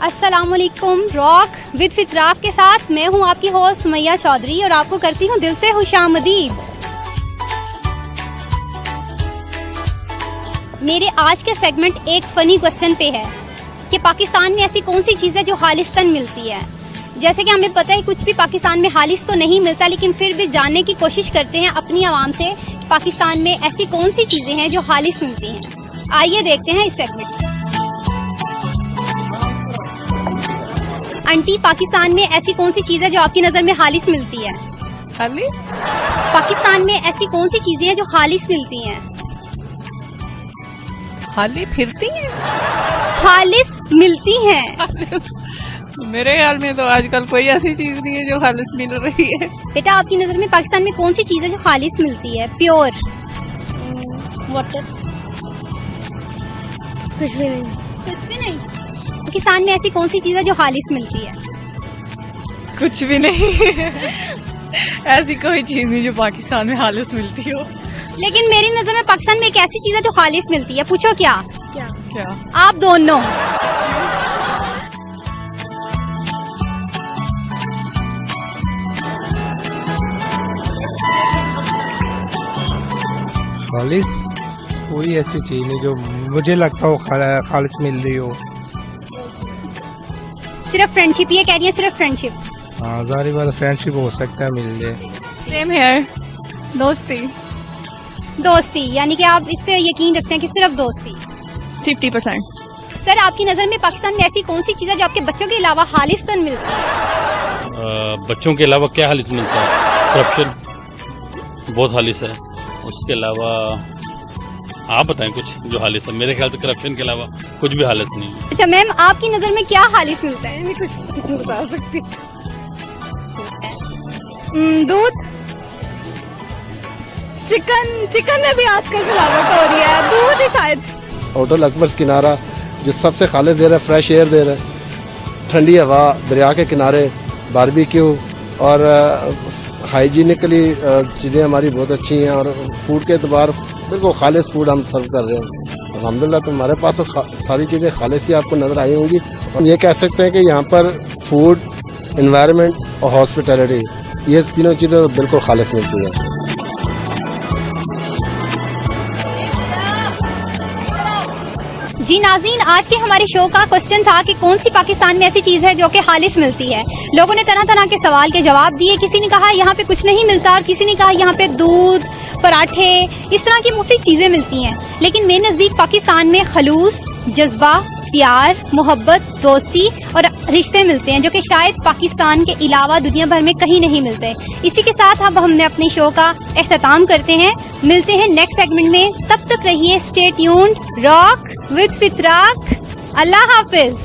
अस्सलामुअलैकुम। Rock with फितराक के साथ मैं हूं आपकी होस्ट सुमैया चौधरी और आपको करती हूं दिल से खुशामदीद। मेरे आज के सेगमेंट एक फ़नी क्वेश्चन पे है कि पाकिस्तान में ऐसी कौन सी चीज़ है जो खालिस्तन मिलती है। जैसे कि हमें पता है कुछ भी पाकिस्तान में खालिस तो नहीं मिलता, लेकिन फिर भी जानने की कोशिश करते हैं अपनी आवाम से कि पाकिस्तान में ऐसी कौन सी चीज़ें हैं जो खालिस मिलती हैं। आइए देखते हैं इस सेगमेंट। आंटी, पाकिस्तान में ऐसी कौन सी चीज़ है जो आपकी नज़र में खालिस मिलती है? खाली? पाकिस्तान में ऐसी कौन सी चीज़ें हैं जो खालिस मिलती हैं? खाली फिरती हैं? खालिस मिलती हैं। मेरे ख्याल में तो आजकल कोई ऐसी चीज नहीं है जो खालिस मिल रही है। बेटा, आपकी नज़र में पाकिस्तान में कौन सी चीज़ है जो खालिस मिलती है? Pure water. कुछ भी नहीं। पाकिस्तान में ऐसी कौन सी चीज़ है जो खालिस मिलती है? कुछ भी नहीं। ऐसी कोई चीज नहीं जो पाकिस्तान में खालिस मिलती हो। लेकिन मेरी नज़र में पाकिस्तान में एक ऐसी चीज़ है जो खालिस मिलती है। पूछो क्या? क्या? आप दोनों। खालिस कोई ऐसी चीज नहीं जो मुझे लगता हो खालिस मिल रही हो। सिर्फ फ्रेंडशिप, ये कह रही है सिर्फ फ्रेंडशिप। हाँ, जारी बात फ्रेंडशिप हो सकता है मिल जाए। सेम हेयर, दोस्ती। दोस्ती यानी कि आप इस पे यकीन रखते हैं कि सिर्फ दोस्ती। 50%। सर, आपकी नज़र में पाकिस्तान में ऐसी कौन सी चीज़ है जो आपके बच्चों के अलावा खालिस्तन मिलती है? बच्चों के अलावा क्या खालिस मिलता है? करप्शन बहुत खालिस है। उसके अलावा आप बताएं कुछ जो खालिस है। मेरे ख्याल से करप्शन के अलावा कुछ भी खालिस नहीं है। अच्छा मैम, आपकी नज़र में क्या खालिस मिलता है? मैं कुछ नहीं बता सकती। दूध। चिकन में भी आजकल मिलावट हो रही है। दूध है शायद। होटल अकबर्स किनारा जो सबसे खालिस दे रहा है, फ्रेश एयर दे रहा है, ठंडी हवा, दरिया के किनारे, बारबेक्यू और हाइजीनिकली चीज़ें हमारी बहुत अच्छी हैं और फूड के एतबार बिल्कुल खालिस फूड हम सर्व कर रहे हैं अल्हम्दुलिल्लाह। तो हमारे पास तो सारी चीज़ें खालिस ही आपको नज़र आई होंगी। हम ये कह सकते हैं कि यहाँ पर फूड, एनवायरनमेंट और हॉस्पिटैलिटी, ये तीनों चीज़ें बिल्कुल खालिस मिलती हैं। जी नाज़रीन, आज के हमारे शो का क्वेश्चन था कि कौन सी पाकिस्तान में ऐसी चीज़ है जो कि खालिस मिलती है। लोगों ने तरह तरह के सवाल के जवाब दिए। किसी ने कहा यहाँ पे कुछ नहीं मिलता और किसी ने कहा यहाँ पे दूध, पराठे, इस तरह की मुख्तलिफ चीज़ें मिलती हैं। लेकिन मेरे नज़दीक पाकिस्तान में खलूस, जज्बा, प्यार, मोहब्बत, दोस्ती और रिश्ते मिलते हैं जो कि शायद पाकिस्तान के अलावा दुनिया भर में कहीं नहीं मिलते। इसी के साथ अब हमने अपने शो का इख्तिताम करते हैं। मिलते हैं नेक्स्ट सेगमेंट में। तब तक रहिए stay tuned. Rock with Fitrak. अल्लाह हाफिज।